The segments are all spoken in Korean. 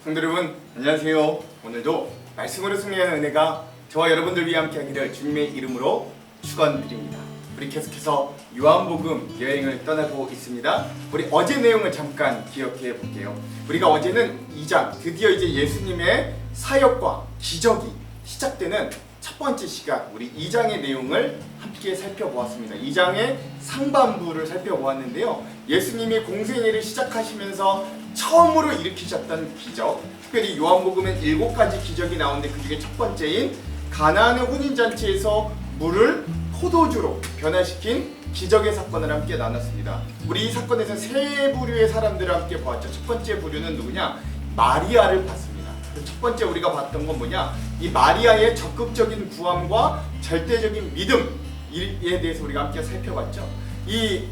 성도 여러분 안녕하세요. 오늘도 말씀으로 승리하는 은혜가 저와 여러분들 위해 함께 하기를 주님의 이름으로 축원드립니다. 우리 계속해서 요한복음 여행을 떠나고 있습니다. 우리 어제 내용을 잠깐 기억해 볼게요. 우리가 어제는 2장 드디어 이제 예수님의 사역과 기적이 시작되는 첫 번째 시간, 우리 2장의 내용을 함께 살펴보았습니다. 2장의 상반부를 살펴보았는데요. 예수님이 공생애를 시작하시면서 처음으로 일으키셨던 기적, 특별히 요한복음엔 7가지 기적이 나오는데 그 중에 첫 번째인 가나안의 혼인잔치에서 물을 포도주로 변화시킨 기적의 사건을 함께 나눴습니다. 우리 이 사건에서 세 부류의 사람들을 함께 보았죠. 첫 번째 부류는 누구냐? 마리아를 봤습니다. 첫 번째 우리가 봤던 건 뭐냐? 이 마리아의 적극적인 구함과 절대적인 믿음에 대해서 우리가 함께 살펴봤죠. 이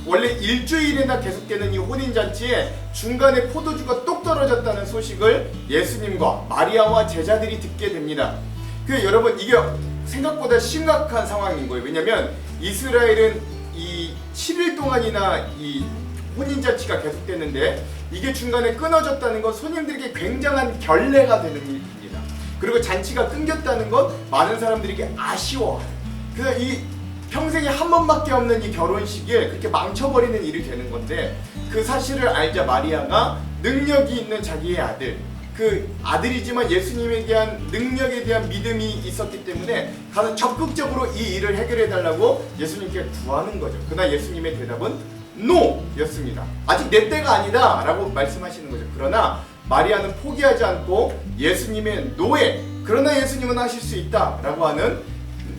원래 일주일이나 계속되는 이 혼인잔치에 중간에 포도주가 똑 떨어졌다는 소식을 예수님과 마리아와 제자들이 듣게 됩니다. 여러분, 이게 생각보다 심각한 상황인 거예요. 왜냐면 이스라엘은 이 7일 동안이나 이 혼인잔치가 계속됐는데 이게 중간에 끊어졌다는 건 손님들에게 굉장한 결례가 되는 일입니다. 그리고 잔치가 끊겼다는 건 많은 사람들이 아쉬워해요. 그래서 이 평생에 한 번밖에 없는 이 결혼식을 그렇게 망쳐버리는 일이 되는 건데, 그 사실을 알자 마리아가 능력이 있는 자기의 아들, 그 아들이지만 예수님에 대한 능력에 대한 믿음이 있었기 때문에 가서 적극적으로 이 일을 해결해 달라고 예수님께 구하는 거죠. 그러나 예수님의 대답은 NO 였습니다. 아직 내 때가 아니다 라고 말씀하시는 거죠. 그러나 마리아는 포기하지 않고 예수님의 노에, 그러나 예수님은 하실 수 있다 라고 하는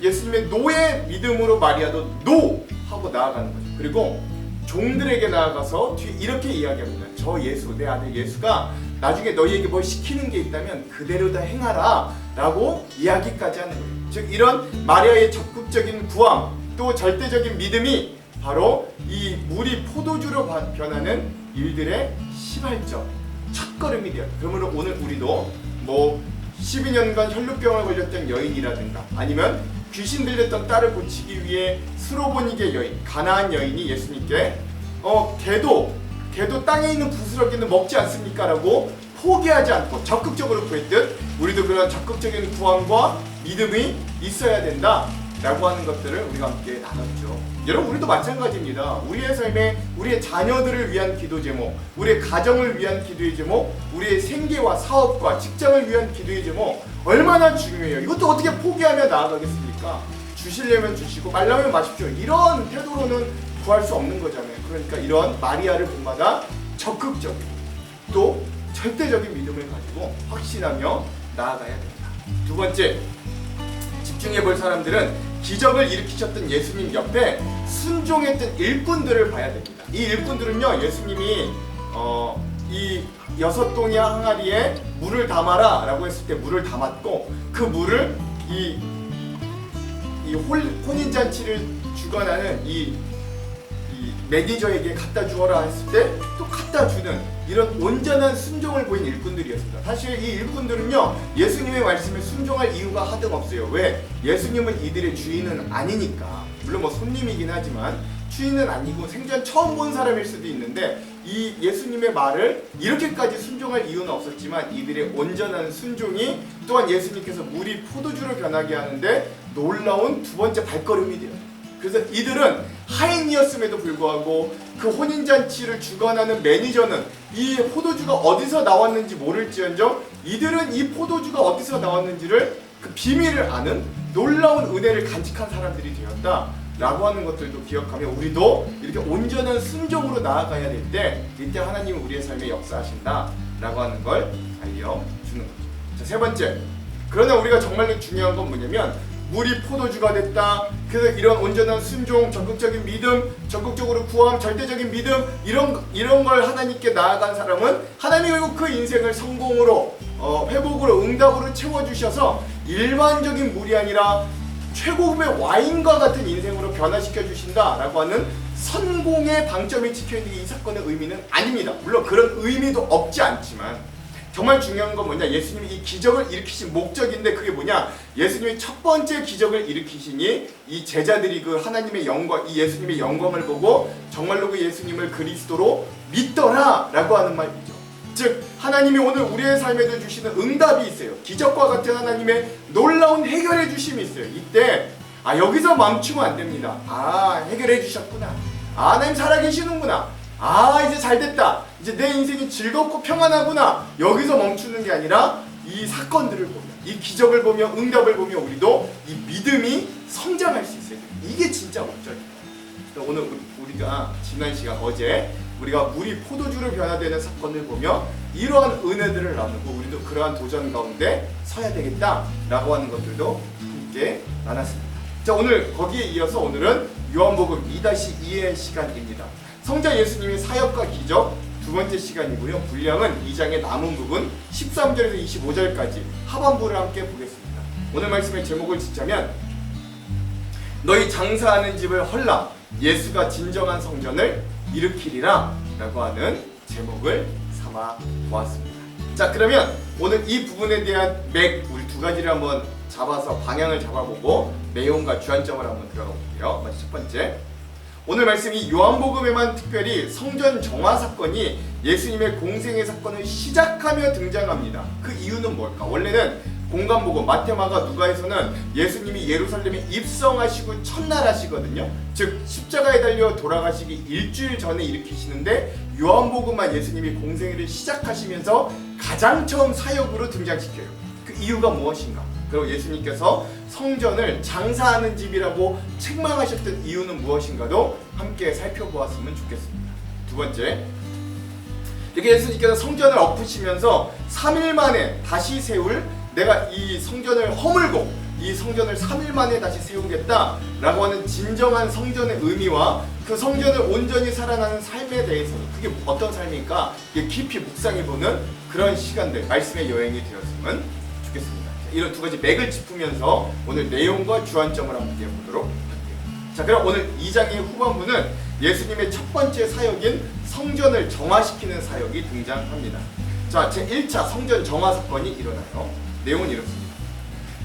예수님의 노의 믿음으로 마리아도 NO 하고 나아가는 거죠. 그리고 종들에게 나아가서 뒤에 이렇게 이야기합니다. 저 예수, 내 아들 예수가 나중에 너희에게 뭘 시키는 게 있다면 그대로 다 행하라 라고 이야기까지 하는 거예요. 즉 이런 마리아의 적극적인 구함, 또 절대적인 믿음이 바로 이 물이 포도주로 변하는 일들의 시발점, 첫걸음이 되었다. 그러므로 오늘 우리도 12년간 혈루병을 걸렸던 여인이라든가 아니면 귀신 들렸던 딸을 고치기 위해 스로보니게 여인, 가나안 여인이 예수님께 개도 땅에 있는 부스러기는 먹지 않습니까? 라고 포기하지 않고 적극적으로 구했듯 우리도 그런 적극적인 구함과 믿음이 있어야 된다 라고 하는 것들을 우리가 함께 나눴죠. 여러분, 우리도 마찬가지입니다. 우리의 삶에 우리의 자녀들을 위한 기도 제목, 우리의 가정을 위한 기도의 제목, 우리의 생계와 사업과 직장을 위한 기도의 제목 얼마나 중요해요. 이것도 어떻게 포기하며 나아가겠습니까? 주시려면 주시고 말라면 마십시오. 이런 태도로는 구할 수 없는 거잖아요. 그러니까 이런 마리아를 본받아 적극적인 또 절대적인 믿음을 가지고 확신하며 나아가야 됩니다. 두 번째, 집중해 볼 사람들은 기적을 일으키셨던 예수님 옆에 순종했던 일꾼들을 봐야 됩니다. 이 일꾼들은요, 예수님이 이 6동의 항아리에 물을 담아라 라고 했을 때 물을 담았고, 그 물을 이 혼인잔치를 주관하는 이 매니저에게 갖다 주어라 했을 때 또 갖다 주는 이런 온전한 순종을 보인 일꾼들이었습니다. 사실 이 일꾼들은요, 예수님의 말씀에 순종할 이유가 하등 없어요. 왜? 예수님은 이들의 주인은 아니니까. 물론 손님이긴 하지만 주인은 아니고 생전 처음 본 사람일 수도 있는데 이 예수님의 말을 이렇게까지 순종할 이유는 없었지만 이들의 온전한 순종이 또한 예수님께서 물이 포도주로 변하게 하는데 놀라운 두 번째 발걸음이 돼요. 그래서 이들은 하인이었음에도 불구하고 그 혼인잔치를 주관하는 매니저는 이 포도주가 어디서 나왔는지 모를지언정 이들은 이 포도주가 어디서 나왔는지를 그 비밀을 아는 놀라운 은혜를 간직한 사람들이 되었다 라고 하는 것들도 기억하며 우리도 이렇게 온전한 순종으로 나아가야 될 때 이때 하나님은 우리의 삶에 역사하신다 라고 하는 걸 알려주는 거죠. 자, 세 번째, 그러나 우리가 정말로 중요한 건 뭐냐면 물이 포도주가 됐다. 그래서 이런 온전한 순종, 적극적인 믿음, 적극적으로 구함, 절대적인 믿음 이런 걸 하나님께 나아간 사람은 하나님이 결국 그 인생을 성공으로 회복으로 응답으로 채워주셔서 일반적인 물이 아니라 최고급의 와인과 같은 인생으로 변화시켜 주신다라고 하는 성공의 방점이 찍혀있는 게 이 사건의 의미는 아닙니다. 물론 그런 의미도 없지 않지만 정말 중요한 건 뭐냐, 예수님이 이 기적을 일으키신 목적인데 그게 뭐냐, 예수님이 첫 번째 기적을 일으키시니 이 제자들이 그 하나님의 영광, 이 예수님의 영광을 보고 정말로 그 예수님을 그리스도로 믿더라 라고 하는 말이죠. 즉 하나님이 오늘 우리의 삶에도 주시는 응답이 있어요. 기적과 같은 하나님의 놀라운 해결해 주심이 있어요. 이때 여기서 멈추면 안 됩니다. 해결해 주셨구나. 하나님 살아계시는구나. 이제 잘됐다. 이제 내 인생이 즐겁고 평안하구나. 여기서 멈추는 게 아니라 이 사건들을 보며, 이 기적을 보며, 응답을 보며 우리도 이 믿음이 성장할 수 있어요. 이게 진짜 목적입니다. 오늘 우리가 지난 시간 어제 우리가 물이 포도주로 변화되는 사건을 보며 이러한 은혜들을 나누고 우리도 그러한 도전 가운데 서야 되겠다라고 하는 것들도 함께 나눴습니다. 자, 오늘 거기에 이어서 오늘은 요한복음 2-2의 시간입니다. 성자 예수님의 사역과 기적 두 번째 시간이고요. 분량은 2장의 남은 부분 13절에서 25절까지 하반부를 함께 보겠습니다. 오늘 말씀의 제목을 짓자면 너희 장사하는 집을 헐라 예수가 진정한 성전을 일으키리라 라고 하는 제목을 삼아 보았습니다. 자, 그러면 오늘 이 부분에 대한 우리 두 가지를 한번 잡아서 방향을 잡아보고 내용과 주안점을 한번 들어가 볼게요. 먼저 첫 번째, 오늘 말씀이 요한복음에만 특별히 성전 정화 사건이 예수님의 공생의 사건을 시작하며 등장합니다. 그 이유는 뭘까? 원래는 공간복음 마태마가 누가에서는 예수님이 예루살렘에 입성하시고 첫날 하시거든요. 즉 십자가에 달려 돌아가시기 일주일 전에 일으키시는데 요한복음만 예수님이 공생애를 시작하시면서 가장 처음 사역으로 등장시켜요. 그 이유가 무엇인가? 그리고 예수님께서 성전을 장사하는 집이라고 책망하셨던 이유는 무엇인가도 함께 살펴보았으면 좋겠습니다. 두 번째, 이렇게 예수님께서 성전을 엎으시면서 3일 만에 다시 세울, 내가 이 성전을 허물고 이 성전을 3일 만에 다시 세우겠다라고 하는 진정한 성전의 의미와 그 성전을 온전히 살아나는 삶에 대해서는 그게 어떤 삶일까? 깊이 묵상해보는 그런 시간들, 말씀의 여행이 되었으면 좋겠습니다. 이런 두 가지 맥을 짚으면서 오늘 내용과 주안점을 함께 보도록 할게요. 자, 그럼 오늘 2장의 후반부는 예수님의 첫 번째 사역인 성전을 정화시키는 사역이 등장합니다. 자, 제1차 성전 정화 사건이 일어나요. 내용은 이렇습니다.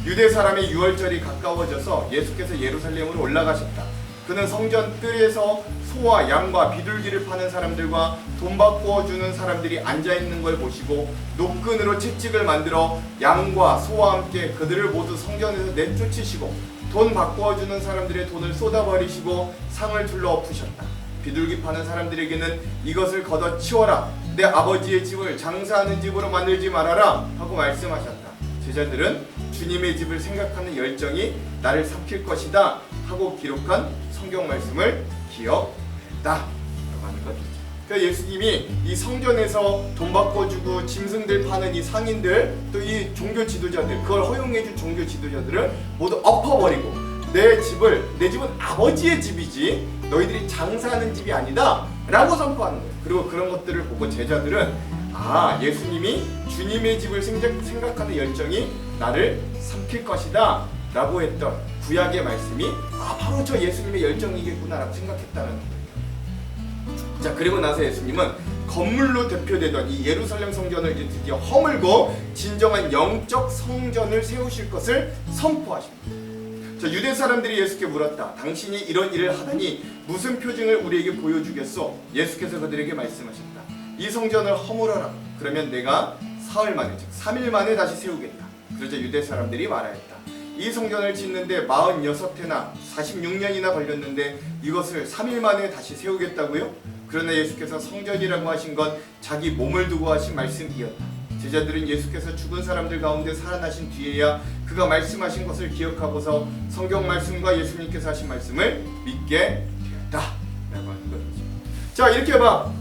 유대 사람의 유월절이 가까워져서 예수께서 예루살렘으로 올라가셨다. 그는 성전 뜰에서 소와 양과 비둘기를 파는 사람들과 돈 바꾸어 주는 사람들이 앉아있는 걸 보시고 노끈으로 채찍을 만들어 양과 소와 함께 그들을 모두 성전에서 내쫓으시고 돈 바꾸어 주는 사람들의 돈을 쏟아버리시고 상을 둘러 엎으셨다. 비둘기 파는 사람들에게는 이것을 걷어치워라. 내 아버지의 집을 장사하는 집으로 만들지 말아라 하고 말씀하셨다. 제자들은 주님의 집을 생각하는 열정이 나를 삼킬 것이다 하고 기록한 성경 말씀을 기억했다 라고 하는 것이죠. 그러니까 예수님이 이 성전에서 돈 바꿔주고 짐승들 파는 이 상인들, 또 이 종교 지도자들, 그걸 허용해준 종교 지도자들을 모두 엎어버리고 내 집은 아버지의 집이지 너희들이 장사하는 집이 아니다 라고 선포하는 거예요. 그리고 그런 것들을 보고 제자들은 예수님이 주님의 집을 생각하는 열정이 나를 삼킬 것이다 라고 했던 구약의 말씀이 바로 저 예수님의 열정이겠구나 라고 생각했다는 거예요. 자, 그리고 나서 예수님은 건물로 대표되던 이 예루살렘 성전을 이제 드디어 허물고 진정한 영적 성전을 세우실 것을 선포하십니다. 자, 유대 사람들이 예수께 물었다. 당신이 이런 일을 하다니 무슨 표징을 우리에게 보여주겠소? 예수께서 그들에게 말씀하셨다. 이 성전을 허물어라. 그러면 내가 사흘 만에, 즉 3일 만에 다시 세우겠다. 그러자 유대 사람들이 말하였다. 이 성전을 짓는데 46해나 46년이나 걸렸는데 이것을 3일 만에 다시 세우겠다고요? 그러나 예수께서 성전이라고 하신 건 자기 몸을 두고 하신 말씀이었다. 제자들은 예수께서 죽은 사람들 가운데 살아나신 뒤에야 그가 말씀하신 것을 기억하고서 성경 말씀과 예수님께서 하신 말씀을 믿게 되었다 라고 하는 거죠. 자, 이렇게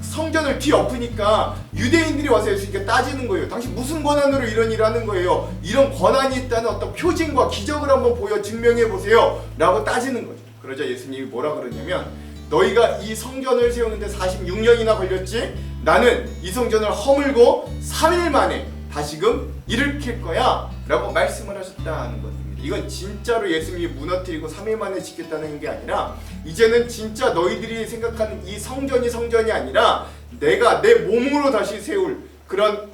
성전을 뒤엎으니까 유대인들이 와서 예수님께 따지는 거예요. 당신 무슨 권한으로 이런 일을 하는 거예요? 이런 권한이 있다는 어떤 표징과 기적을 한번 보여 증명해 보세요 라고 따지는 거죠. 그러자 예수님이 뭐라 그러냐면, 너희가 이 성전을 세우는데 46년이나 걸렸지? 나는 이 성전을 허물고 3일 만에 다시금 일으킬 거야 라고 말씀을 하셨다는 것입니다. 이건 진짜로 예수님이 무너뜨리고 3일 만에 짓겠다는 게 아니라, 이제는 진짜 너희들이 생각하는 이 성전이 아니라 내가 내 몸으로 다시 세울 그런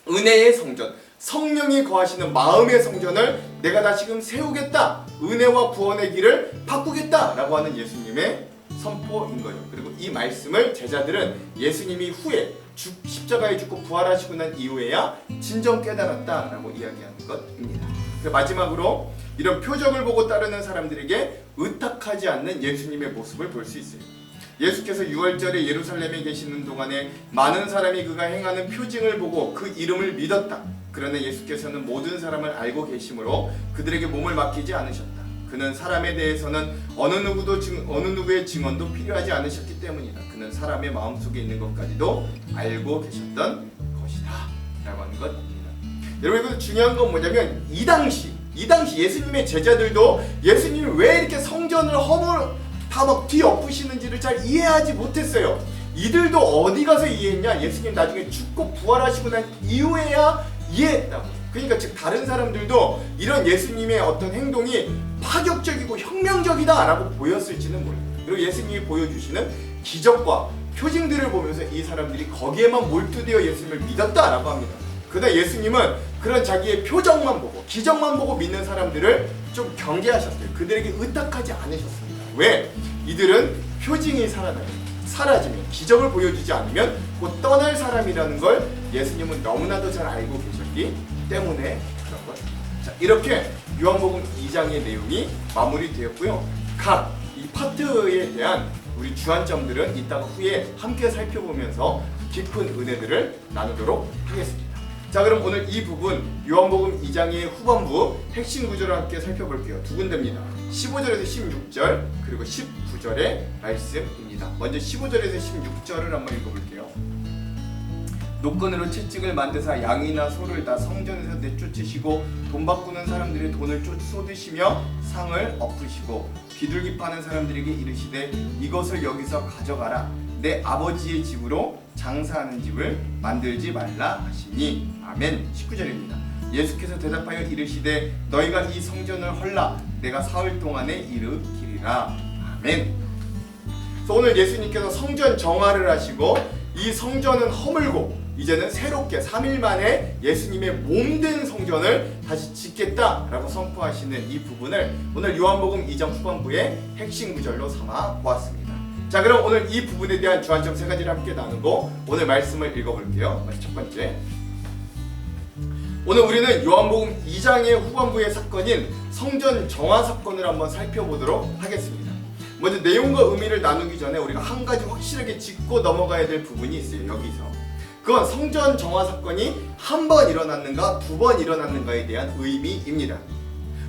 은혜의 성전, 성령이 거하시는 마음의 성전을 내가 다시금 세우겠다, 은혜와 구원의 길을 바꾸겠다 라고 하는 예수님의 선포인 거죠. 그리고 이 말씀을 제자들은 예수님이 후에 십자가에 죽고 부활하시고 난 이후에야 진정 깨달았다라고 이야기하는 것입니다. 마지막으로 이런 표적을 보고 따르는 사람들에게 의탁하지 않는 예수님의 모습을 볼 수 있어요. 예수께서 유월절에 예루살렘에 계시는 동안에 많은 사람이 그가 행하는 표징을 보고 그 이름을 믿었다. 그러나 예수께서는 모든 사람을 알고 계시므로 그들에게 몸을 맡기지 않으셨다. 그는 사람에 대해서는 어느 누구의 증언도 필요하지 않으셨기 때문이다. 그는 사람의 마음속에 있는 것까지도 알고 계셨던 것이다 라고 하는 것입니다. 여러분, 이거 중요한 건 뭐냐면 이 당시 예수님의 제자들도 예수님이 왜 이렇게 성전을 다 막 뒤엎으시는지를 잘 이해하지 못했어요. 이들도 어디 가서 이해했냐? 예수님 나중에 죽고 부활하시고 난 이후에야 이해했다고. 그러니까 즉 다른 사람들도 이런 예수님의 어떤 행동이 파격적이고 혁명적이다 라고 보였을지는 몰라요. 그리고 예수님이 보여주시는 기적과 표징들을 보면서 이 사람들이 거기에만 몰두되어 예수님을 믿었다 라고 합니다. 그러나 예수님은 그런 자기의 표정만 보고 기적만 보고 믿는 사람들을 좀 경계하셨어요. 그들에게 의탁하지 않으셨습니다. 왜? 이들은 표징이 사라지면 기적을 보여주지 않으면 곧 떠날 사람이라는 걸 예수님은 너무나도 잘 알고 계셨기 때문에 그런 거예요. 자, 이렇게 요한복음 2장의 내용이 마무리되었고요. 각 이 파트에 대한 우리 주안점들은 이따가 후에 함께 살펴보면서 깊은 은혜들을 나누도록 하겠습니다. 자, 그럼 오늘 이 부분 요한복음 2장의 후반부 핵심 구절을 함께 살펴볼게요. 두 군데입니다. 15절에서 16절 그리고 19절의 말씀입니다. 먼저 15절에서 16절을 한번 읽어볼게요. 노건으로 채찍을 만드사 양이나 소를 다 성전에서 내쫓으시고 돈 바꾸는 사람들의 돈을 쏟으시며 상을 엎으시고 비둘기 파는 사람들에게 이르시되 이것을 여기서 가져가라. 내 아버지의 집으로 장사하는 집을 만들지 말라 하시니. 아멘. 19절입니다. 예수께서 대답하여 이르시되 너희가 이 성전을 헐라. 내가 사흘 동안에 일으키리라. 아멘. 그래서 오늘 예수님께서 성전 정화를 하시고 이 성전은 허물고 이제는 새롭게 3일 만에 예수님의 몸된 성전을 다시 짓겠다라고 선포하시는 이 부분을 오늘 요한복음 2장 후반부의 핵심 구절로 삼아 보았습니다. 자, 그럼 오늘 이 부분에 대한 주안점 세 가지를 함께 나누고 오늘 말씀을 읽어볼게요. 먼저 첫 번째, 오늘 우리는 요한복음 2장의 후반부의 사건인 성전 정화 사건을 한번 살펴보도록 하겠습니다. 먼저 내용과 의미를 나누기 전에 우리가 한 가지 확실하게 짚고 넘어가야 될 부분이 있어요. 여기서 그건 성전 정화 사건이 한 번 일어났는가 두 번 일어났는가에 대한 의미입니다.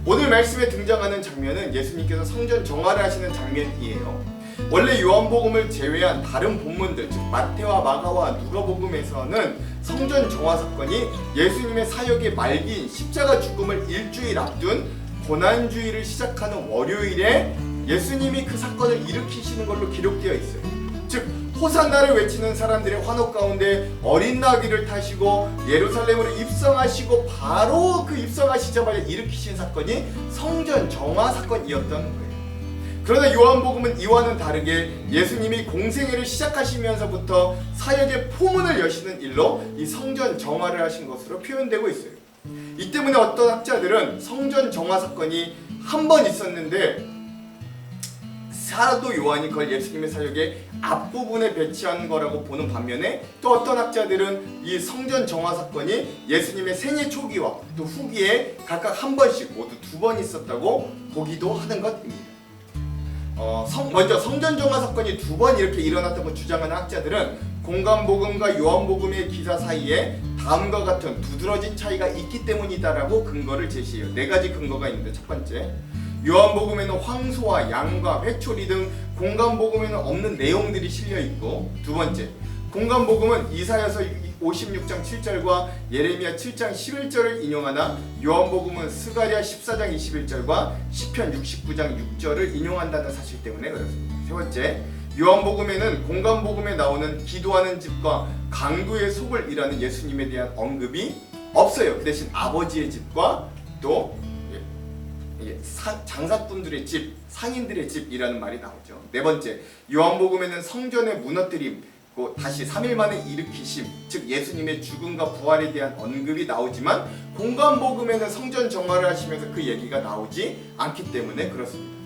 오늘 말씀에 등장하는 장면은 예수님께서 성전 정화를 하시는 장면이에요. 원래 요한복음을 제외한 다른 본문들, 즉 마태와 마가와 누가복음에서는 성전 정화 사건이 예수님의 사역의 말기인 십자가 죽음을 일주일 앞둔 고난주일을 시작하는 월요일에 예수님이 그 사건을 일으키시는 걸로 기록되어 있어요. 즉 호산나를 외치는 사람들의 환호 가운데 어린 나귀를 타시고 예루살렘으로 입성하시고 바로 그 입성하시자마자 일으키신 사건이 성전 정화 사건이었던 거예요. 그러나 요한복음은 이와는 다르게 예수님이 공생애를 시작하시면서부터 사역의 포문을 여시는 일로 이 성전 정화를 하신 것으로 표현되고 있어요. 이 때문에 어떤 학자들은 성전 정화 사건이 한 번 있었는데 사도 요한이 그걸 예수님의 사역의 앞부분에 배치한 거라고 보는 반면에 또 어떤 학자들은 이 성전 정화 사건이 예수님의 생애 초기와 또 후기에 각각 한 번씩 모두 두 번 있었다고 보기도 하는 것입니다. 먼저 성전 정화 사건이 두 번 이렇게 일어났다고 주장하는 학자들은 공간복음과 요한복음의 기사 사이에 다음과 같은 두드러진 차이가 있기 때문이다라고 근거를 제시해요. 네 가지 근거가 있는데, 첫 번째, 요한복음에는 황소와 양과 회초리 등 공간복음에는 없는 내용들이 실려있고, 두 번째, 공간복음은 이사야서 56장 7절과 예레미야 7장 11절을 인용하나 요한복음은 스가랴 14장 21절과 시편 69장 6절을 인용한다는 사실 때문에 그렇습니다. 세 번째, 요한복음에는 공간복음에 나오는 기도하는 집과 강도의 속을 일하는 예수님에 대한 언급이 없어요. 그 대신 아버지의 집과 또 장사꾼들의 집, 상인들의 집이라는 말이 나오죠. 네 번째, 요한복음에는 성전의 무너뜨림, 다시 3일 만에 일으키심, 즉 예수님의 죽음과 부활에 대한 언급이 나오지만 공간복음에는 성전 정화를 하시면서 그 얘기가 나오지 않기 때문에 그렇습니다.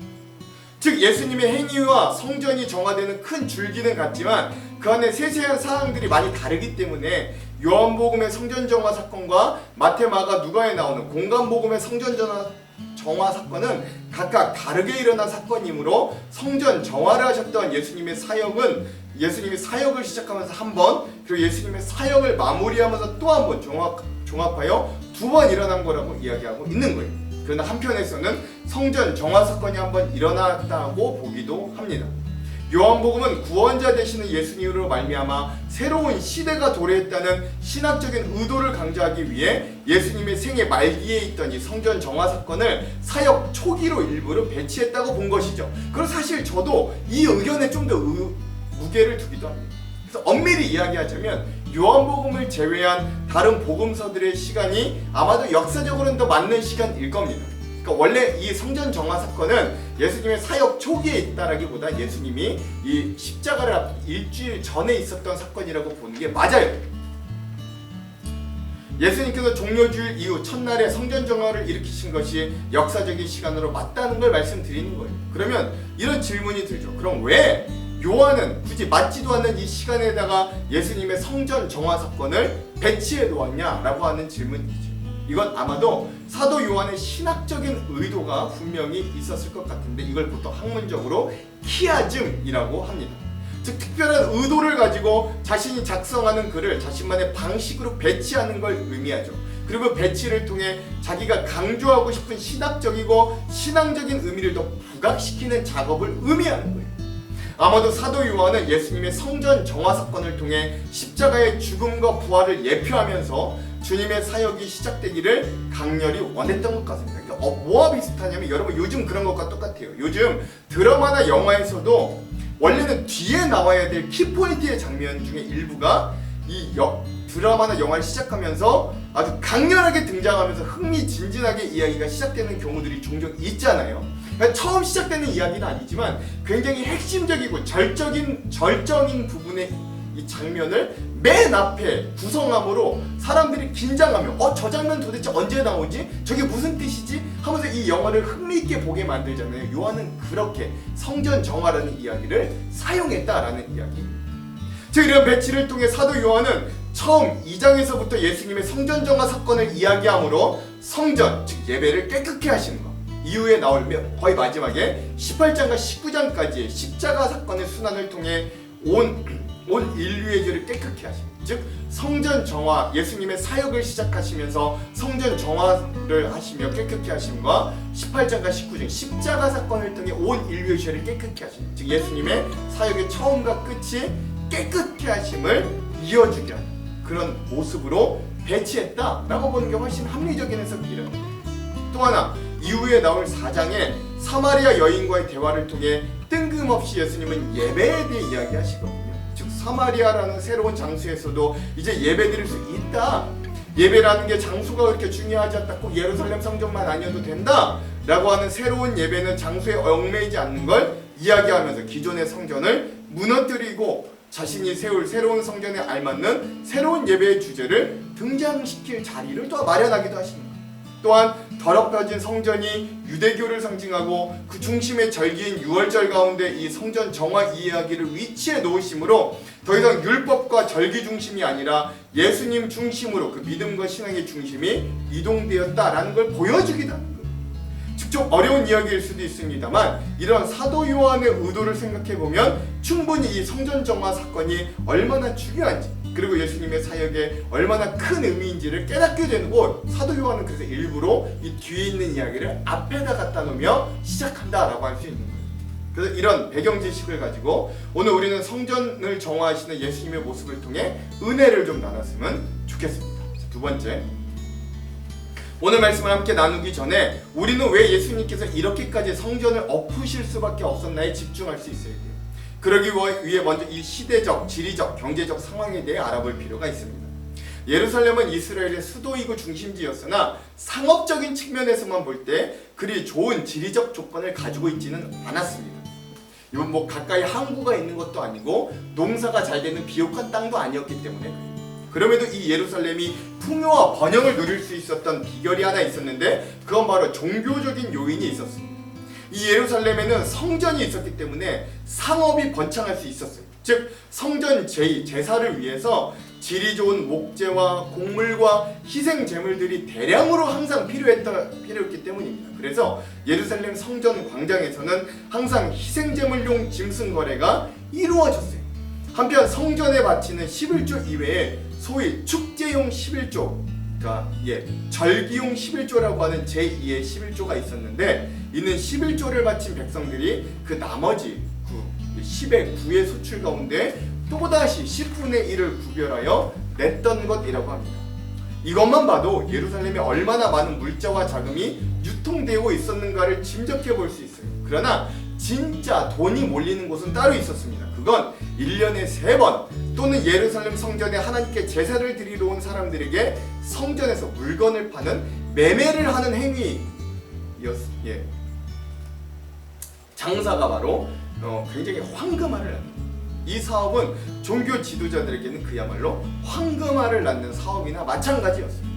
즉 예수님의 행위와 성전이 정화되는 큰 줄기는 같지만 그 안에 세세한 사항들이 많이 다르기 때문에 요한복음의 성전 정화 사건과 마태, 마가, 누가에 나오는 공간복음의 성전 정화 사건은 각각 다르게 일어난 사건이므로 성전 정화를 하셨던 예수님의 사역은 예수님이 사역을 시작하면서 한 번, 그리고 예수님의 사역을 마무리하면서 또 한 번 종합하여 두 번 일어난 거라고 이야기하고 있는 거예요. 그러나 한편에서는 성전 정화 사건이 한 번 일어났다고 보기도 합니다. 요한복음은 구원자 되시는 예수님으로 말미암아 새로운 시대가 도래했다는 신학적인 의도를 강조하기 위해 예수님의 생애 말기에 있던 이 성전 정화 사건을 사역 초기로 일부러 배치했다고 본 것이죠. 그리고 사실 저도 이 의견에 좀 더 무게를 두기도 합니다. 그래서 엄밀히 이야기하자면 요한복음을 제외한 다른 복음서들의 시간이 아마도 역사적으로는 더 맞는 시간일 겁니다. 그러니까 원래 이 성전 정화 사건은 예수님의 사역 초기에 있다라기보다 예수님이 이 십자가를 앞둔 일주일 전에 있었던 사건이라고 보는 게 맞아요. 예수님께서 종료주일 이후 첫날에 성전 정화를 일으키신 것이 역사적인 시간으로 맞다는 걸 말씀드리는 거예요. 그러면 이런 질문이 들죠. 그럼 왜 요한은 굳이 맞지도 않는 이 시간에다가 예수님의 성전 정화 사건을 배치해 놓았냐라고 하는 질문이죠. 이건 아마도 사도 요한의 신학적인 의도가 분명히 있었을 것 같은데 이걸 보통 학문적으로 키아즘이라고 합니다. 즉 특별한 의도를 가지고 자신이 작성하는 글을 자신만의 방식으로 배치하는 걸 의미하죠. 그리고 배치를 통해 자기가 강조하고 싶은 신학적이고 신앙적인 의미를 더 부각시키는 작업을 의미하는 거예요. 아마도 사도 요한은 예수님의 성전 정화 사건을 통해 십자가의 죽음과 부활을 예표하면서 주님의 사역이 시작되기를 강렬히 원했던 것 같습니다. 그러니까 뭐와 비슷하냐면 여러분 요즘 그런 것과 똑같아요. 요즘 드라마나 영화에서도 원래는 뒤에 나와야 될 키포인트의 장면 중에 일부가 이 드라마나 영화를 시작하면서 아주 강렬하게 등장하면서 흥미진진하게 이야기가 시작되는 경우들이 종종 있잖아요. 그러니까 처음 시작되는 이야기는 아니지만 굉장히 핵심적이고 절정인 부분의 이 장면을 맨 앞에 구성함으로 사람들이 긴장하며 저 장면 도대체 언제 나오지? 저게 무슨 뜻이지? 하면서 이 영화를 흥미있게 보게 만들잖아요. 요한은 그렇게 성전 정화라는 이야기를 사용했다라는 이야기. 즉 이런 배치를 통해 사도 요한은 처음 2장에서부터 예수님의 성전 정화 사건을 이야기하므로 성전, 즉 예배를 깨끗게 하신 것, 이후에 나올 거의 마지막에 18장과 19장까지의 십자가 사건의 순환을 통해 온 인류의 죄를 깨끗게 하심, 즉 성전 정화, 예수님의 사역을 시작하시면서 성전 정화를 하시며 깨끗게 하심과 18장과 19장 십자가 사건을 통해 온 인류의 죄를 깨끗게 하심, 즉 예수님의 사역의 처음과 끝이 깨끗게 하심을 이어주게 하는 그런 모습으로 배치했다라고 보는 게 훨씬 합리적인 해석입니다. 또 하나, 이후에 나올 4장에 사마리아 여인과의 대화를 통해 뜬금없이 예수님은 예배에 대해 이야기하시거든요. 즉 사마리아라는 새로운 장소에서도 이제 예배드릴 수 있다. 예배라는 게 장소가 그렇게 중요하지 않다. 꼭 예루살렘 성전만 아니어도 된다 라고 하는 새로운 예배는 장소에 얽매이지 않는 걸 이야기하면서 기존의 성전을 무너뜨리고 자신이 세울 새로운 성전에 알맞는 새로운 예배의 주제를 등장시킬 자리를 또 마련하기도 하십니다. 또한 더럽혀진 성전이 유대교를 상징하고 그 중심의 절기인 유월절 가운데 이 성전 정화 이야기를 위치해 놓으심으로 더 이상 율법과 절기 중심이 아니라 예수님 중심으로 그 믿음과 신앙의 중심이 이동되었다라는 걸 보여주기도 합니다. 좀 어려운 이야기일 수도 있습니다만 이런 사도 요한의 의도를 생각해보면 충분히 이 성전 정화 사건이 얼마나 중요한지 그리고 예수님의 사역에 얼마나 큰 의미인지를 깨닫게 되고 사도 요한은 그래서 일부러 이 뒤에 있는 이야기를 앞에다 갖다 놓으며 시작한다라고 할 수 있는 거예요. 그래서 이런 배경 지식을 가지고 오늘 우리는 성전을 정화하시는 예수님의 모습을 통해 은혜를 좀 나눴으면 좋겠습니다. 두 번째, 오늘 말씀을 함께 나누기 전에 우리는 왜 예수님께서 이렇게까지 성전을 엎으실 수밖에 없었나에 집중할 수 있어야 돼요. 그러기 위해 먼저 이 시대적, 지리적, 경제적 상황에 대해 알아볼 필요가 있습니다. 예루살렘은 이스라엘의 수도이고 중심지였으나 상업적인 측면에서만 볼 때 그리 좋은 지리적 조건을 가지고 있지는 않았습니다. 이건 뭐 가까이 항구가 있는 것도 아니고 농사가 잘 되는 비옥한 땅도 아니었기 때문에 그래요. 그럼에도 이 예루살렘이 풍요와 번영을 누릴 수 있었던 비결이 하나 있었는데 그건 바로 종교적인 요인이 있었습니다. 이 예루살렘에는 성전이 있었기 때문에 상업이 번창할 수 있었어요. 즉 성전 제사를 위해서 질이 좋은 목재와 곡물과 희생 제물들이 대량으로 항상 필요했기 때문입니다. 그래서 예루살렘 성전 광장에서는 항상 희생 제물용 짐승 거래가 이루어졌어요. 한편 성전에 바치는 11조 이외에 소위 축제용 11조, 그러니까 절기용 11조라고 하는 제2의 11조가 있었는데, 이는 11조를 바친 백성들이 그 나머지 10의 9의 소출 가운데 또다시 10분의 1을 구별하여 냈던 것이라고 합니다. 이것만 봐도 예루살렘에 얼마나 많은 물자와 자금이 유통되고 있었는가를 짐작해 볼 수 있어요. 그러나 진짜 돈이 몰리는 곳은 따로 있었습니다. 그건 1년에 3번 또는 예루살렘 성전에 하나님께 제사를 드리러 온 사람들에게 성전에서 물건을 파는 매매를 하는 행위였어요. 장사가 바로 굉장히 황금알을 낳는, 이 사업은 종교 지도자들에게는 그야말로 황금알을 낳는 사업이나 마찬가지였습니다.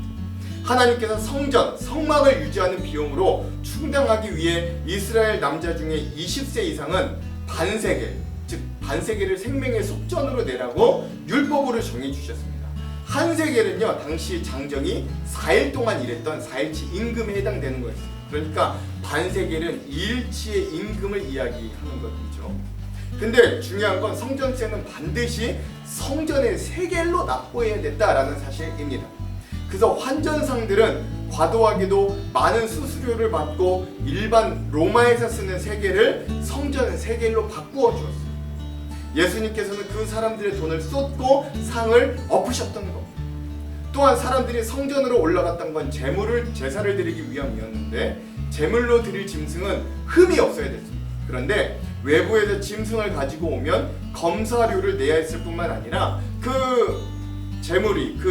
하나님께서 성전, 성막을 유지하는 비용으로 충당하기 위해 이스라엘 남자 중에 20세 이상은 반세겔, 즉 반세겔을 생명의 속전으로 내라고 율법으로 정해주셨습니다. 한 세겔은요, 당시 장정이 4일 동안 일했던 4일치 임금에 해당되는 거였어요. 그러니까 반세겔은 2일치의 임금을 이야기하는 것이죠. 근데 중요한 건 성전세는 반드시 성전의 세겔로 납부해야 됐다라는 사실입니다. 그래서 환전상들은 과도하게도 많은 수수료를 받고 일반 로마에서 쓰는 세겔을 성전의 세겔로 바꾸어 주었어요. 예수님께서는 그 사람들의 돈을 쏟고 상을 엎으셨던 것. 또한 사람들이 성전으로 올라갔던 건 제사를 드리기 위함이었는데, 제물로 드릴 짐승은 흠이 없어야 됐습니다. 그런데 외부에서 짐승을 가지고 오면 검사료를 내야 했을 뿐만 아니라 그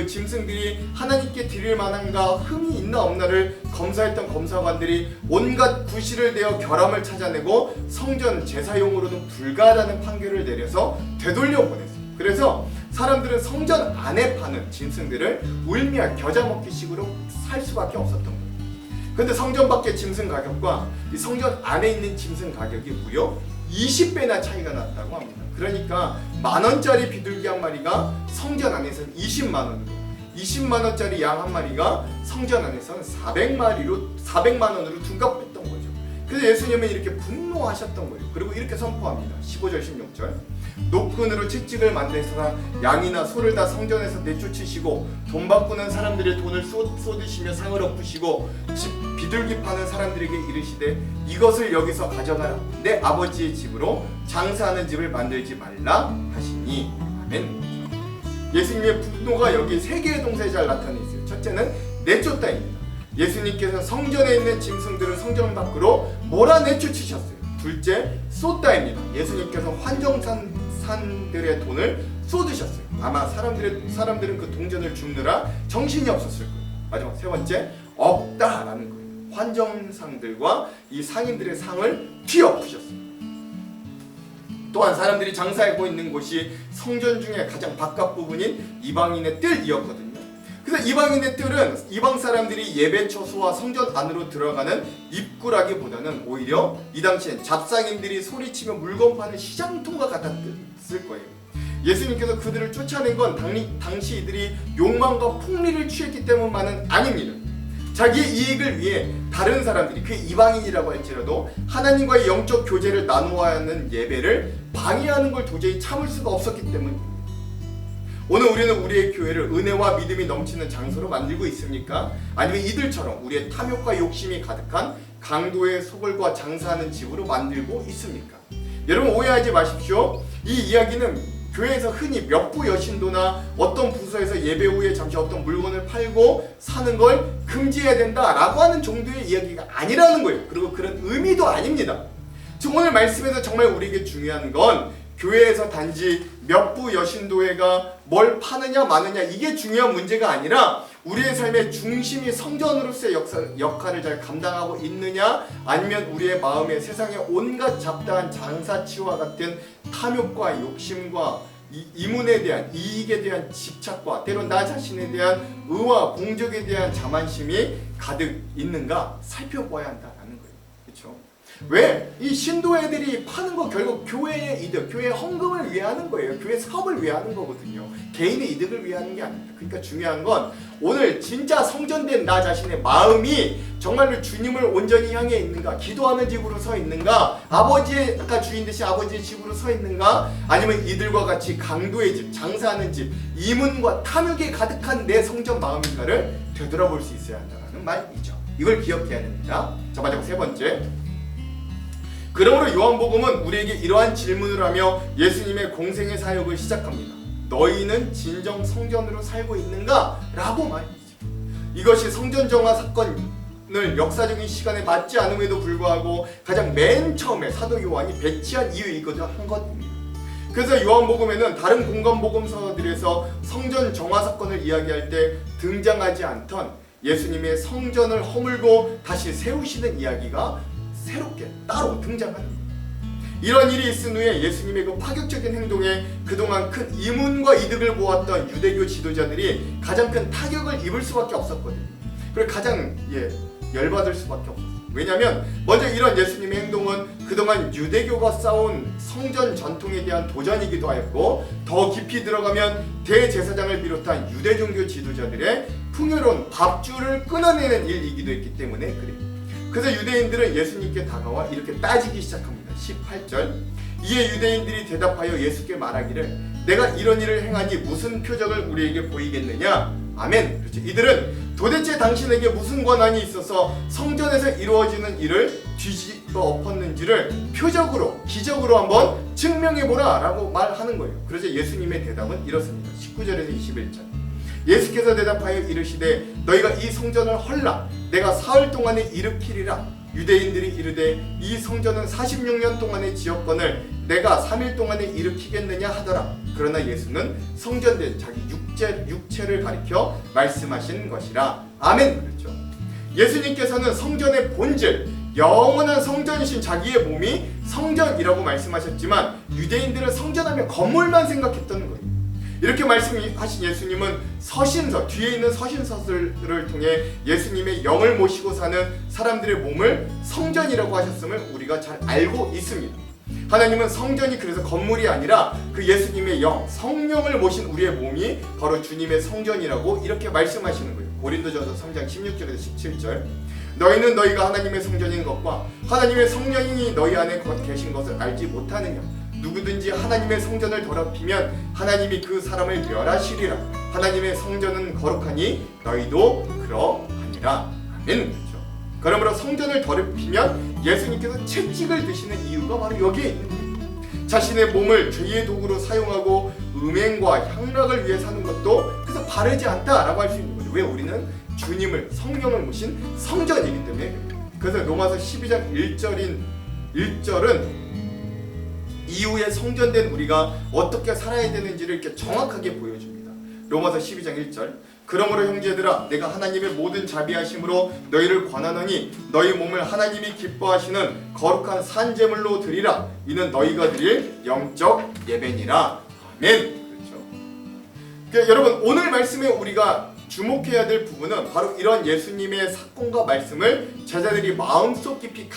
짐승들이 하나님께 드릴 만한가, 흠이 있나 없나를 검사했던 검사관들이 온갖 구실을 내어 결함을 찾아내고 성전 제사용으로는 불가하다는 판결을 내려서 되돌려 보냈어요. 그래서 사람들은 성전 안에 파는 짐승들을 울미야 겨자 먹기식으로 살 수밖에 없었던 거예요. 근데 성전 밖의 짐승 가격과 이 성전 안에 있는 짐승 가격이 무려 20배나 차이가 났다고 합니다. 그러니까 10,000원짜리 비둘기 한 마리가 성전 안에서는 20만 원으로, 20만 원짜리 양 한 마리가 성전 안에서는 400만 원으로 둔갑했던 거죠. 그래서 예수님은 이렇게 분노하셨던 거예요. 그리고 이렇게 선포합니다. 15절 16절. 노끈으로 채찍을 만드사 양이나 소를 다 성전에서 내쫓으시고 돈 바꾸는 사람들의 돈을 쏟으시며 상을 엎으시고 비둘기 파는 사람들에게 이르시되 이것을 여기서 가져가라. 내 아버지의 집으로 장사하는 집을 만들지 말라 하시니. 아멘. 예수님의 분노가 여기 세 개의 동사에 잘 나타나 있어요. 첫째는 내쫓다입니다. 예수님께서 성전에 있는 짐승들을 성전 밖으로 몰아내쫓으셨어요. 둘째, 쏟다입니다. 예수님께서 환정산들의 돈을 쏟으셨어요. 아마 사람들은 그 동전을 줍느라 정신이 없었을 거예요. 마지막 세 번째, 없다라는 거예요. 환정상들과 이 상인들의 상을 뒤엎으셨어요. 또한 사람들이 장사하고 있는 곳이 성전 중에 가장 바깥 부분인 이방인의 뜰이었거든요. 그래서 이방인의 뜰은 이방 사람들이 예배 처소와 성전 안으로 들어가는 입구라기보다는 오히려 이 당시엔 잡상인들이 소리치며 물건 파는 시장통과 같았을 거예요. 예수님께서 그들을 쫓아낸 건 당시 이들이 욕망과 폭리를 취했기 때문만은 아닙니다. 자기의 이익을 위해 다른 사람들이, 그 이방인이라고 할지라도 하나님과의 영적 교제를 나누어야 하는 예배를 방해하는 걸 도저히 참을 수가 없었기 때문입니다. 오늘 우리는 우리의 교회를 은혜와 믿음이 넘치는 장소로 만들고 있습니까? 아니면 이들처럼 우리의 탐욕과 욕심이 가득한 강도의 소굴과 장사하는 집으로 만들고 있습니까? 여러분 오해하지 마십시오. 이 이야기는 교회에서 흔히 몇부 여신도나 어떤 부서에서 예배 후에 잠시 어떤 물건을 팔고 사는 걸 금지해야 된다라고 하는 정도의 이야기가 아니라는 거예요. 그리고 그런 의미도 아닙니다. 지금 오늘 말씀에서 정말 우리에게 중요한 건 교회에서 단지 몇부 여신도회가 뭘 파느냐 마느냐 이게 중요한 문제가 아니라 우리의 삶의 중심이 성전으로서의 역할을 잘 감당하고 있느냐, 아니면 우리의 마음에 세상의 온갖 잡다한 장사치와 같은 탐욕과 욕심과 이문에 대한 이익에 대한 집착과 때론 나 자신에 대한 의와 공적에 대한 자만심이 가득 있는가 살펴봐야 한다는 거예요. 그렇죠? 왜? 이 신도애들이 파는 거 결국 교회의 이득, 교회의 헌금을 위해 하는 거예요. 교회 사업을 위해 하는 거거든요. 개인의 이득을 위해 하는 게 아닙니다. 그러니까 중요한 건 오늘 진짜 성전된 나 자신의 마음이 정말로 주님을 온전히 향해 있는가, 기도하는 집으로 서 있는가, 아버지의 아까 주인 되신 아버지의 집으로 서 있는가, 아니면 이들과 같이 강도의 집, 장사하는 집, 이문과 탐욕에 가득한 내 성전 마음인가를 되돌아볼 수 있어야 한다는 말이죠. 이걸 기억해야 됩니다. 자, 마지막 세 번째. 그러므로 요한복음은 우리에게 이러한 질문을 하며 예수님의 공생의 사역을 시작합니다. 너희는 진정 성전으로 살고 있는가? 라고 말이죠. 이것이 성전 정화 사건을 역사적인 시간에 맞지 않음에도 불구하고 가장 맨 처음에 사도 요한이 배치한 이유이기도 한 것입니다. 그래서 요한복음에는 다른 공간복음서들에서 성전 정화 사건을 이야기할 때 등장하지 않던 예수님의 성전을 허물고 다시 세우시는 이야기가 새롭게 따로 등장하는 거예요. 이런 일이 있은 후에 예수님의 그 파격적인 행동에 그동안 큰 이문과 이득을 보았던 유대교 지도자들이 가장 큰 타격을 입을 수밖에 없었거든요. 그리고 가장 열받을 수밖에 없었어요. 왜냐하면 먼저 이런 예수님의 행동은 그동안 유대교가 쌓아온 성전 전통에 대한 도전이기도 하였고, 더 깊이 들어가면 대제사장을 비롯한 유대 종교 지도자들의 풍요로운 밥줄을 끊어내는 일이기도 했기 때문에 그래요. 그래서 유대인들은 예수님께 다가와 이렇게 따지기 시작합니다. 18절. 이에 유대인들이 대답하여 예수께 말하기를 내가 이런 일을 행하니 무슨 표적을 우리에게 보이겠느냐? 아멘. 그렇죠. 이들은 도대체 당신에게 무슨 권한이 있어서 성전에서 이루어지는 일을 뒤집어 엎었는지를 표적으로, 기적으로 한번 증명해보라 라고 말하는 거예요. 그래서 예수님의 대답은 이렇습니다. 19절에서 21절. 예수께서 대답하여 이르시되 너희가 이 성전을 헐라 내가 사흘 동안에 일으키리라. 유대인들이 이르되 이 성전은 46년 동안의 지었건을 내가 3일 동안에 일으키겠느냐 하더라. 그러나 예수는 성전된 자기 육체를 가리켜 말씀하신 것이라. 아멘. 그렇죠. 예수님께서는 성전의 본질, 영원한 성전이신 자기의 몸이 성전이라고 말씀하셨지만 유대인들은 성전하면 건물만 생각했던 거예요. 이렇게 말씀하신 예수님은 서신서, 뒤에 있는 서신서들을 통해 예수님의 영을 모시고 사는 사람들의 몸을 성전이라고 하셨음을 우리가 잘 알고 있습니다. 하나님은 성전이 그래서 건물이 아니라 그 예수님의 영, 성령을 모신 우리의 몸이 바로 주님의 성전이라고 이렇게 말씀하시는 거예요. 고린도전서 3장 16절에서 17절. 너희는 너희가 하나님의 성전인 것과 하나님의 성령이 너희 안에 계신 것을 알지 못하느냐? 누구든지 하나님의 성전을 더럽히면 하나님이 그 사람을 멸하시리라. 하나님의 성전은 거룩하니 너희도 그러하니라. 아멘. 그렇죠. 그러므로 성전을 더럽히면 예수님께서 채찍을 드시는 이유가 바로 여기에 있는 거예요. 자신의 몸을 죄의 도구로 사용하고 음행과 향락을 위해 사는 것도 그래서 바르지 않다라고 할 수 있는 거죠. 왜? 우리는 주님을, 성령을 모신 성전이기 때문에. 그래서 로마서 12장 1절은 이후에 성전된 우리가 어떻게 살아야 되는지를 이렇게 정확하게 보여줍니다. 로마서 12장 1절. 그러므로 형제들아 내가 하나님의 모든 자비하심으로 너희를 권하노니 너희 몸을 하나님이 기뻐하시는 거룩한 산제물로 드리라. 이는 너희가 드릴 영적 예배니라. 아멘. 그렇죠. 그러니까 여러분 오늘 말씀에 우리가 주목해야 될 부분은 바로 이런 예수님의 사건과 말씀을 제자들이 마음속 깊이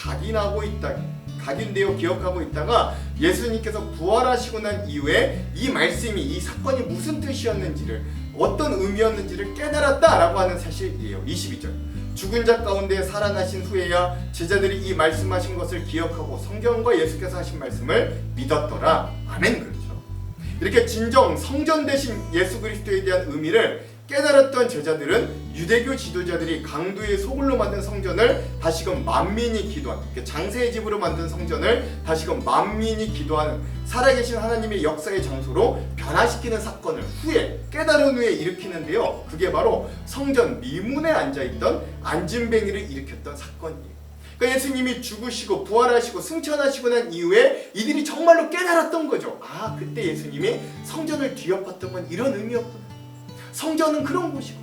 각인되어 기억하고 있다가 예수님께서 부활하시고 난 이후에 이 말씀이, 이 사건이 무슨 뜻이었는지를, 어떤 의미였는지를 깨달았다라고 하는 사실이에요. 22절. 죽은 자 가운데 살아나신 후에야 제자들이 이 말씀하신 것을 기억하고 성경과 예수께서 하신 말씀을 믿었더라. 아멘. 그렇죠. 이렇게 진정 성전 되신 예수 그리스도에 대한 의미를 깨달았던 제자들은 유대교 지도자들이 강도의 소굴로 만든 성전을 다시금 만민이 기도하는, 장세의 집으로 만든 성전을 다시금 만민이 기도하는 살아계신 하나님의 역사의 장소로 변화시키는 사건을 후에 깨달은 후에 일으키는데요. 그게 바로 성전 미문에 앉아있던 안진뱅이를 일으켰던 사건이에요. 그러니까 예수님이 죽으시고 부활하시고 승천하시고 난 이후에 이들이 정말로 깨달았던 거죠. 아, 그때 예수님이 성전을 뒤엎었던 건 이런 의미였구나. 성전은 그런 곳이고.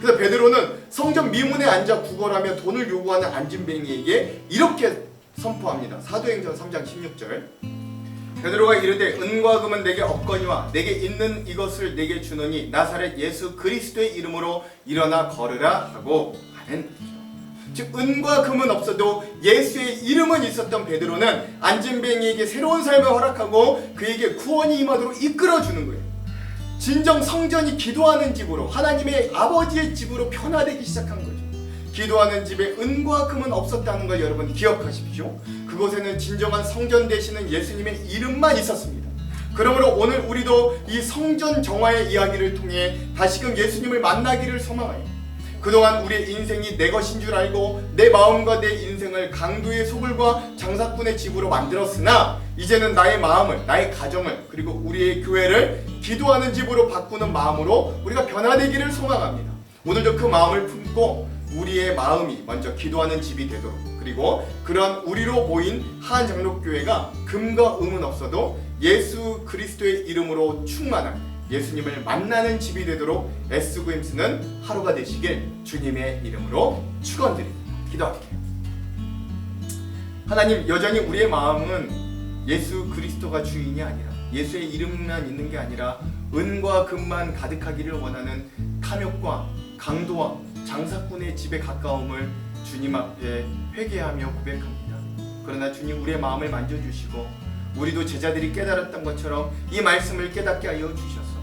그래서 베드로는 성전 미문에 앉아 구걸하며 돈을 요구하는 안진뱅이에게 이렇게 선포합니다. 사도행전 3장 16절. 베드로가 이르되 은과 금은 내게 없거니와 내게 있는 이것을 내게 주노니 나사렛 예수 그리스도의 이름으로 일어나 걸으라 하고. 아멘. 즉 은과 금은 없어도 예수의 이름은 있었던 베드로는 안진뱅이에게 새로운 삶을 허락하고 그에게 구원이 임하도록 이끌어주는 거예요. 진정 성전이 기도하는 집으로, 하나님의 아버지의 집으로 변화되기 시작한 거죠. 기도하는 집에 은과 금은 없었다는 걸 여러분 기억하십시오. 그곳에는 진정한 성전 되시는 예수님의 이름만 있었습니다. 그러므로 오늘 우리도 이 성전 정화의 이야기를 통해 다시금 예수님을 만나기를 소망하여 그동안 우리의 인생이 내 것인 줄 알고 내 마음과 내 인생을 강도의 소굴과 장사꾼의 집으로 만들었으나 이제는 나의 마음을, 나의 가정을, 그리고 우리의 교회를 기도하는 집으로 바꾸는 마음으로 우리가 변화되기를 소망합니다. 오늘도 그 마음을 품고 우리의 마음이 먼저 기도하는 집이 되도록, 그리고 그런 우리로 모인 한장로교회가 금과 음은 없어도 예수 그리스도의 이름으로 충만한 예수님을 만나는 집이 되도록 애쓰고 힘쓰는 하루가 되시길 주님의 이름으로 축원드립니다. 기도할게요. 하나님, 여전히 우리의 마음은 예수 그리스도가 주인이 아니라, 예수의 이름만 있는 게 아니라 은과 금만 가득하기를 원하는 탐욕과 강도와 장사꾼의 집에 가까움을 주님 앞에 회개하며 고백합니다. 그러나 주님, 우리의 마음을 만져주시고 우리도 제자들이 깨달았던 것처럼 이 말씀을 깨닫게 하여 주셔서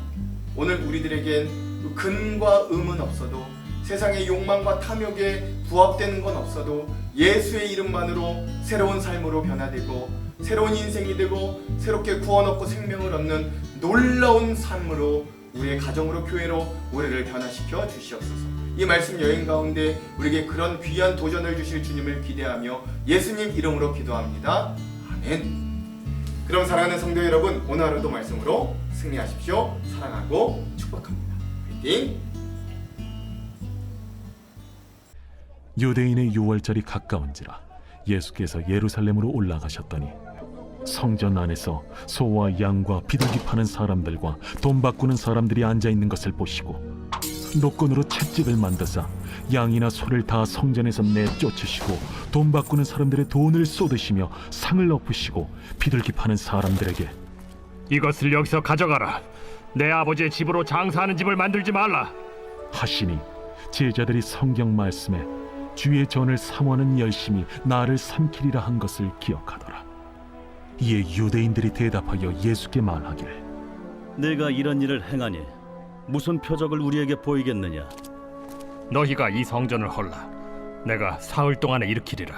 오늘 우리들에겐 금과 음은 없어도, 세상의 욕망과 탐욕에 부합되는 건 없어도 예수의 이름만으로 새로운 삶으로 변화되고 새로운 인생이 되고 새롭게 구원 얻고 생명을 얻는 놀라운 삶으로 우리의 가정으로, 교회로 우리를 변화시켜 주시옵소서. 이 말씀 여행 가운데 우리에게 그런 귀한 도전을 주실 주님을 기대하며 예수님 이름으로 기도합니다. 아멘. 그럼 사랑하는 성도 여러분, 오늘 하루도 말씀으로 승리하십시오. 사랑하고 축복합니다. 화이팅! 유대인의 유월절이 가까운지라 예수께서 예루살렘으로 올라가셨더니 성전 안에서 소와 양과 비둘기 파는 사람들과 돈 바꾸는 사람들이 앉아있는 것을 보시고 노끈으로 채찍을 만드사 양이나 소를 다 성전에서 내쫓으시고 돈 바꾸는 사람들의 돈을 쏟으시며 상을 엎으시고 비둘기 파는 사람들에게 이것을 여기서 가져가라. 내 아버지의 집으로 장사하는 집을 만들지 말라 하시니 제자들이 성경 말씀에 주의 전을 삼원은 열심히 나를 삼키리라 한 것을 기억하더라. 이에 유대인들이 대답하여 예수께 말하기를 내가 이런 일을 행하니 무슨 표적을 우리에게 보이겠느냐? 너희가 이 성전을 헐라. 내가 사흘 동안에 일으키리라.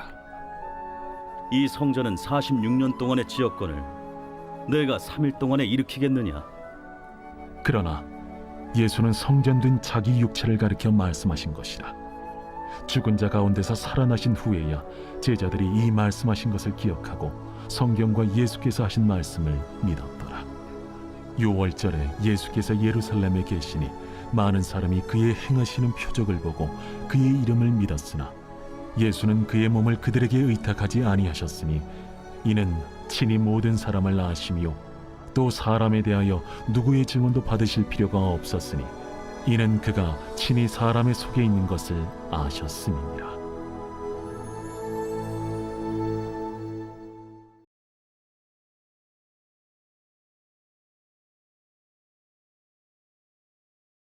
이 성전은 46년 동안의 지역권을 내가 3일 동안에 일으키겠느냐? 그러나 예수는 성전된 자기 육체를 가리켜 말씀하신 것이라. 죽은 자 가운데서 살아나신 후에야 제자들이 이 말씀하신 것을 기억하고 성경과 예수께서 하신 말씀을 믿었더라. 유월절에 예수께서 예루살렘에 계시니 많은 사람이 그의 행하시는 표적을 보고 그의 이름을 믿었으나 예수는 그의 몸을 그들에게 의탁하지 아니하셨으니 이는 친히 모든 사람을 아시며 또 사람에 대하여 누구의 증언도 받으실 필요가 없었으니 이는 그가 친히 사람의 속에 있는 것을 아셨음이니라.